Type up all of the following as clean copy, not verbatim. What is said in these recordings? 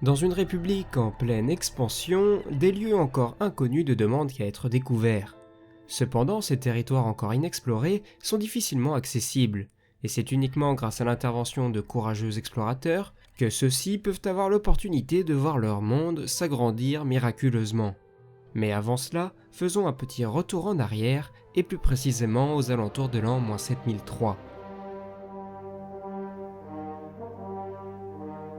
Dans une république en pleine expansion, des lieux encore inconnus ne demandent qu'à être découverts. Cependant, ces territoires encore inexplorés sont difficilement accessibles, et c'est uniquement grâce à l'intervention de courageux explorateurs que ceux-ci peuvent avoir l'opportunité de voir leur monde s'agrandir miraculeusement. Mais avant cela, faisons un petit retour en arrière, et plus précisément aux alentours de l'an 7003.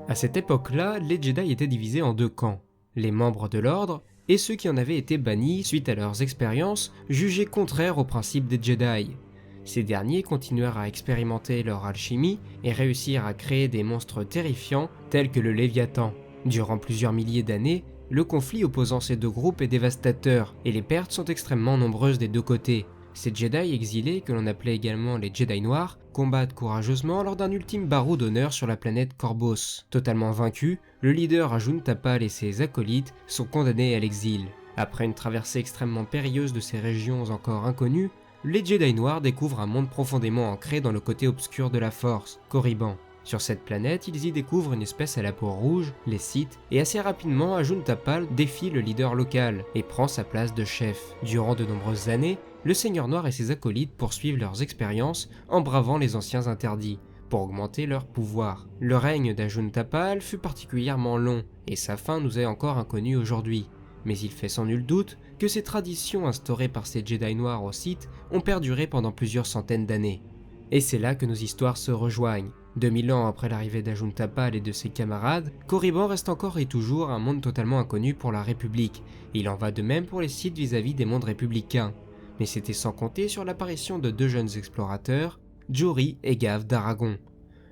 À cette époque-là, les Jedi étaient divisés en deux camps, les membres de l'ordre et ceux qui en avaient été bannis suite à leurs expériences jugées contraires aux principes des Jedi. Ces derniers continuèrent à expérimenter leur alchimie et réussirent à créer des monstres terrifiants tels que le Léviathan. Durant plusieurs milliers d'années, le conflit opposant ces deux groupes est dévastateur et les pertes sont extrêmement nombreuses des deux côtés. Ces Jedi exilés, que l'on appelait également les Jedi Noirs, combattent courageusement lors d'un ultime barreau d'honneur sur la planète Corvos. Totalement vaincus, le leader Ajun Tapal et ses acolytes sont condamnés à l'exil. Après une traversée extrêmement périlleuse de ces régions encore inconnues, les Jedi Noirs découvrent un monde profondément ancré dans le côté obscur de la Force, Korriban. Sur cette planète, ils y découvrent une espèce à la peau rouge, les Sith, et assez rapidement Ajun Tapal défie le leader local et prend sa place de chef. Durant de nombreuses années, le Seigneur Noir et ses acolytes poursuivent leurs expériences en bravant les anciens interdits, pour augmenter leur pouvoir. Le règne d'Ajun Tapal fut particulièrement long, et sa fin nous est encore inconnue aujourd'hui. Mais il fait sans nul doute que ces traditions instaurées par ces Jedi Noirs au Sith ont perduré pendant plusieurs centaines d'années. Et c'est là que nos histoires se rejoignent. 2000 ans après l'arrivée d'Ajun Tapal et de ses camarades, Korriban reste encore et toujours un monde totalement inconnu pour la République. Il en va de même pour les Sith vis-à-vis des mondes républicains. Mais c'était sans compter sur l'apparition de deux jeunes explorateurs, Jory et Gav d'Aragon.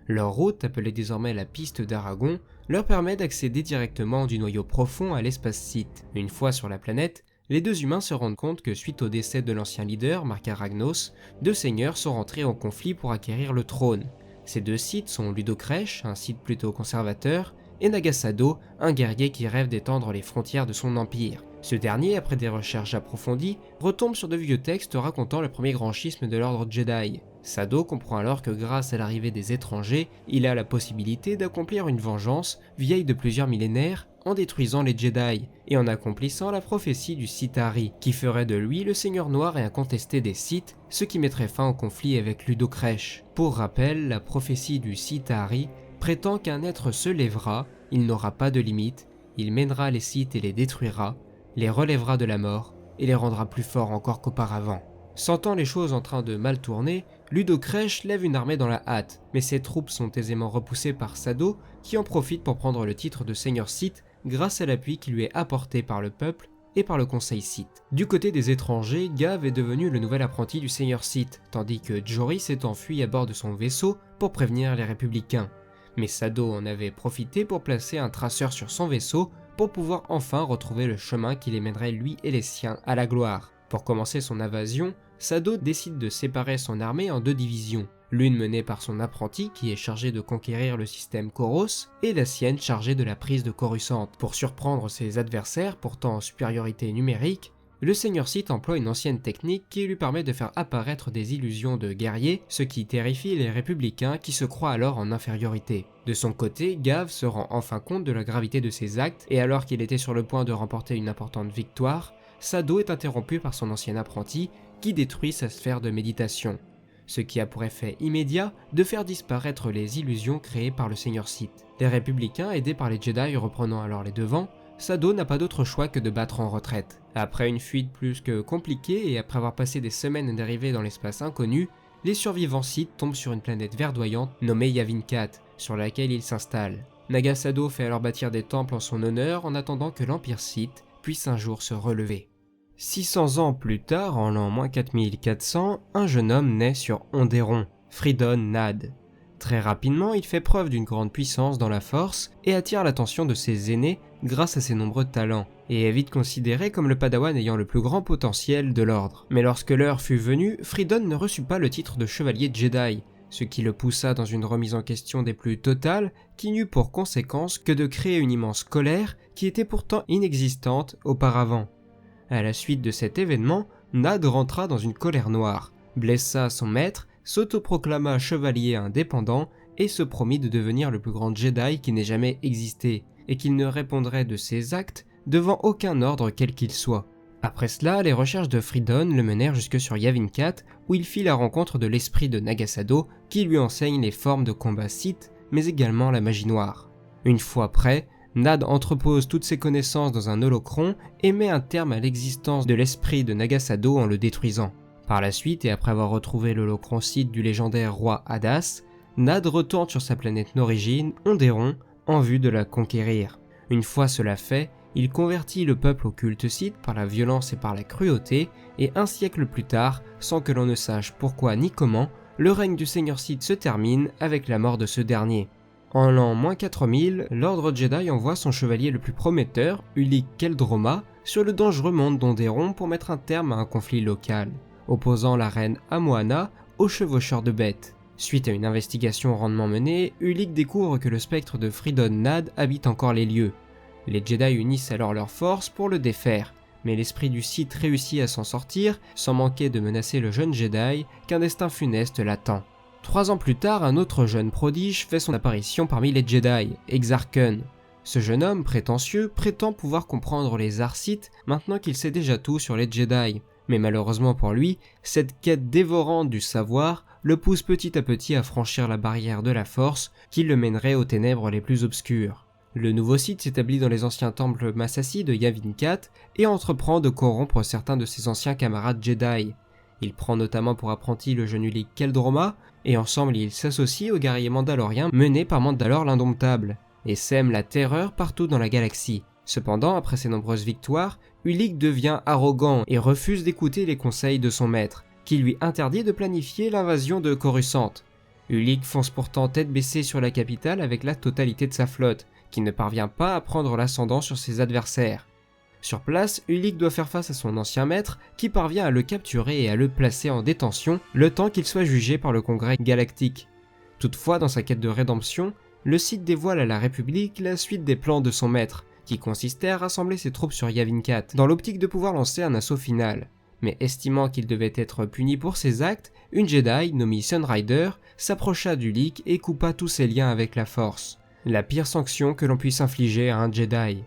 Leur route, appelée désormais la piste d'Aragon, leur permet d'accéder directement du noyau profond à l'espace Sith. Une fois sur la planète, les deux humains se rendent compte que suite au décès de l'ancien leader, Marka Ragnos, deux seigneurs sont rentrés en conflit pour acquérir le trône. Ces deux Sith sont Ludo Kresh, un Sith plutôt conservateur, et Nagasado, un guerrier qui rêve d'étendre les frontières de son empire. Ce dernier, après des recherches approfondies, retombe sur de vieux textes racontant le premier grand schisme de l'ordre Jedi. Sado comprend alors que grâce à l'arrivée des étrangers, il a la possibilité d'accomplir une vengeance vieille de plusieurs millénaires en détruisant les Jedi et en accomplissant la prophétie du Sith-Ari, qui ferait de lui le seigneur noir et incontesté des Sith, ce qui mettrait fin au conflit avec Ludo Kresh. Pour rappel, la prophétie du Sith-Ari prétend qu'un être se lèvera, il n'aura pas de limite, il mènera les Sith et les détruira, les relèvera de la mort et les rendra plus forts encore qu'auparavant. Sentant les choses en train de mal tourner, Ludo Kresh lève une armée dans la hâte, mais ses troupes sont aisément repoussées par Sado, qui en profite pour prendre le titre de Seigneur Sith grâce à l'appui qui lui est apporté par le peuple et par le Conseil Sith. Du côté des étrangers, Gav est devenu le nouvel apprenti du Seigneur Sith, tandis que Jory s'est enfui à bord de son vaisseau pour prévenir les républicains. Mais Sado en avait profité pour placer un traceur sur son vaisseau pour pouvoir enfin retrouver le chemin qui les mènerait lui et les siens à la gloire. Pour commencer son invasion, Sado décide de séparer son armée en deux divisions, l'une menée par son apprenti qui est chargé de conquérir le système Koros, et la sienne chargée de la prise de Coruscant. Pour surprendre ses adversaires, pourtant en supériorité numérique, le Seigneur Sith emploie une ancienne technique qui lui permet de faire apparaître des illusions de guerriers, ce qui terrifie les républicains qui se croient alors en infériorité. De son côté, Gav se rend enfin compte de la gravité de ses actes, et alors qu'il était sur le point de remporter une importante victoire, Sado est interrompu par son ancien apprenti qui détruit sa sphère de méditation, ce qui a pour effet immédiat de faire disparaître les illusions créées par le Seigneur Sith. Les républicains, aidés par les Jedi reprenant alors les devants, Sado n'a pas d'autre choix que de battre en retraite. Après une fuite plus que compliquée et après avoir passé des semaines dérivées dans l'espace inconnu, les survivants Sith tombent sur une planète verdoyante nommée Yavin 4, sur laquelle ils s'installent. Nagasado fait alors bâtir des temples en son honneur en attendant que l'Empire Sith puisse un jour se relever. 600 ans plus tard, en l'an 4400, un jeune homme naît sur Onderon, Fridon Nad. Très rapidement, il fait preuve d'une grande puissance dans la force et attire l'attention de ses aînés grâce à ses nombreux talents, et est vite considéré comme le padawan ayant le plus grand potentiel de l'ordre. Mais lorsque l'heure fut venue, Fridon ne reçut pas le titre de chevalier Jedi, ce qui le poussa dans une remise en question des plus totales qui n'eut pour conséquence que de créer une immense colère qui était pourtant inexistante auparavant. À la suite de cet événement, Nad rentra dans une colère noire, blessa son maître, s'autoproclama chevalier indépendant et se promit de devenir le plus grand Jedi qui n'ait jamais existé. et qu'il ne répondrait de ses actes devant aucun ordre quel qu'il soit. Après cela, les recherches de Freedon le menèrent jusque sur Yavin 4 où il fit la rencontre de l'esprit de Nagasado qui lui enseigne les formes de combat Sith mais également la magie noire. Une fois prêt, Nad entrepose toutes ses connaissances dans un holocron et met un terme à l'existence de l'esprit de Nagasado en le détruisant. Par la suite, et après avoir retrouvé l'holocron Sith du légendaire roi Hadas, Nad retourne sur sa planète d'origine, Onderon, en vue de la conquérir. Une fois cela fait, il convertit le peuple au culte Sith par la violence et par la cruauté, et un siècle plus tard, sans que l'on ne sache pourquoi ni comment, le règne du Seigneur Sith se termine avec la mort de ce dernier. En l'an -4000, l'ordre Jedi envoie son chevalier le plus prometteur, Ulic Qel-Droma, sur le dangereux monde d'Onderon pour mettre un terme à un conflit local, opposant la reine Amoana aux chevaucheurs de bêtes. Suite à une investigation rondement menée, Ulic découvre que le spectre de Freedon Nad habite encore les lieux. Les Jedi unissent alors leurs forces pour le défaire, mais l'esprit du Sith réussit à s'en sortir sans manquer de menacer le jeune Jedi qu'un destin funeste l'attend. 3 ans plus tard, un autre jeune prodige fait son apparition parmi les Jedi, Exar Kun. Ce jeune homme prétentieux prétend pouvoir comprendre les arts Sith maintenant qu'il sait déjà tout sur les Jedi, mais malheureusement pour lui, cette quête dévorante du savoir le pousse petit à petit à franchir la barrière de la Force qui le mènerait aux ténèbres les plus obscures. Le nouveau Sith s'établit dans les anciens temples Massassi de Yavin 4 et entreprend de corrompre certains de ses anciens camarades Jedi. Il prend notamment pour apprenti le jeune Ulic Qel-Droma, et ensemble ils s'associent aux guerriers mandaloriens menés par Mandalore l'Indomptable, et sèment la terreur partout dans la galaxie. Cependant, après ses nombreuses victoires, Ulic devient arrogant et refuse d'écouter les conseils de son maître, qui lui interdit de planifier l'invasion de Coruscant. Ulic fonce pourtant tête baissée sur la capitale avec la totalité de sa flotte, qui ne parvient pas à prendre l'ascendant sur ses adversaires. Sur place, Ulic doit faire face à son ancien maître qui parvient à le capturer et à le placer en détention le temps qu'il soit jugé par le Congrès galactique. Toutefois, dans sa quête de rédemption, le Sith dévoile à la République la suite des plans de son maître, qui consistait à rassembler ses troupes sur Yavin 4 dans l'optique de pouvoir lancer un assaut final. Mais estimant qu'il devait être puni pour ses actes, une Jedi, nommée Sunrider, s'approcha d'Ulic et coupa tous ses liens avec la Force. La pire sanction que l'on puisse infliger à un Jedi.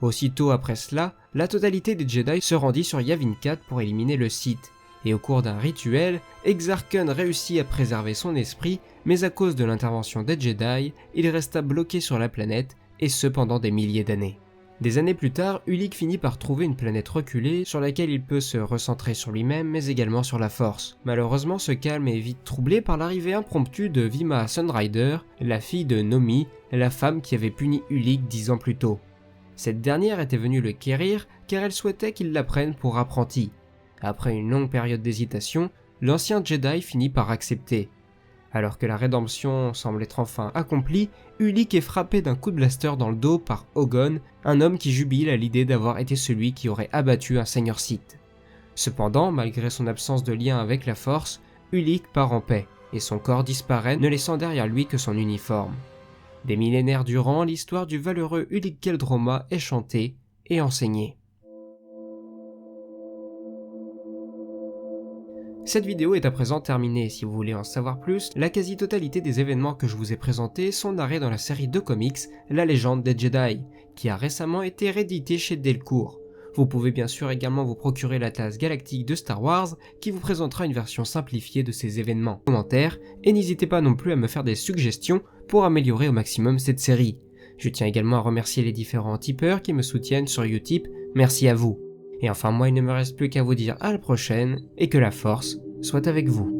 Aussitôt après cela, la totalité des Jedi se rendit sur Yavin 4 pour éliminer le Sith, et au cours d'un rituel, Exar Kun réussit à préserver son esprit, mais à cause de l'intervention des Jedi, il resta bloqué sur la planète, et ce pendant des milliers d'années. Des années plus tard, Ulic finit par trouver une planète reculée sur laquelle il peut se recentrer sur lui-même mais également sur la Force. Malheureusement, ce calme est vite troublé par l'arrivée impromptue de Vima Sunrider, la fille de Nomi, la femme qui avait puni Ulic 10 ans plus tôt. Cette dernière était venue le quérir car elle souhaitait qu'il la prenne pour apprenti. Après une longue période d'hésitation, l'ancien Jedi finit par accepter. Alors que la rédemption semble être enfin accomplie, Ulic est frappé d'un coup de blaster dans le dos par Ogon, un homme qui jubile à l'idée d'avoir été celui qui aurait abattu un seigneur Sith. Cependant, malgré son absence de lien avec la Force, Ulic part en paix, et son corps disparaît, ne laissant derrière lui que son uniforme. Des millénaires durant, l'histoire du valeureux Ulic Qel-Droma est chantée et enseignée. Cette vidéo est à présent terminée. Si vous voulez en savoir plus, la quasi-totalité des événements que je vous ai présentés sont narrés dans la série de comics La Légende des Jedi, qui a récemment été rééditée chez Delcourt. Vous pouvez bien sûr également vous procurer l'Atlas Galactique de Star Wars, qui vous présentera une version simplifiée de ces événements. Commentaires, et n'hésitez pas non plus à me faire des suggestions pour améliorer au maximum cette série. Je tiens également à remercier les différents tipeurs qui me soutiennent sur Utip, merci à vous. Et enfin moi il ne me reste plus qu'à vous dire à la prochaine, et que la Force soit avec vous.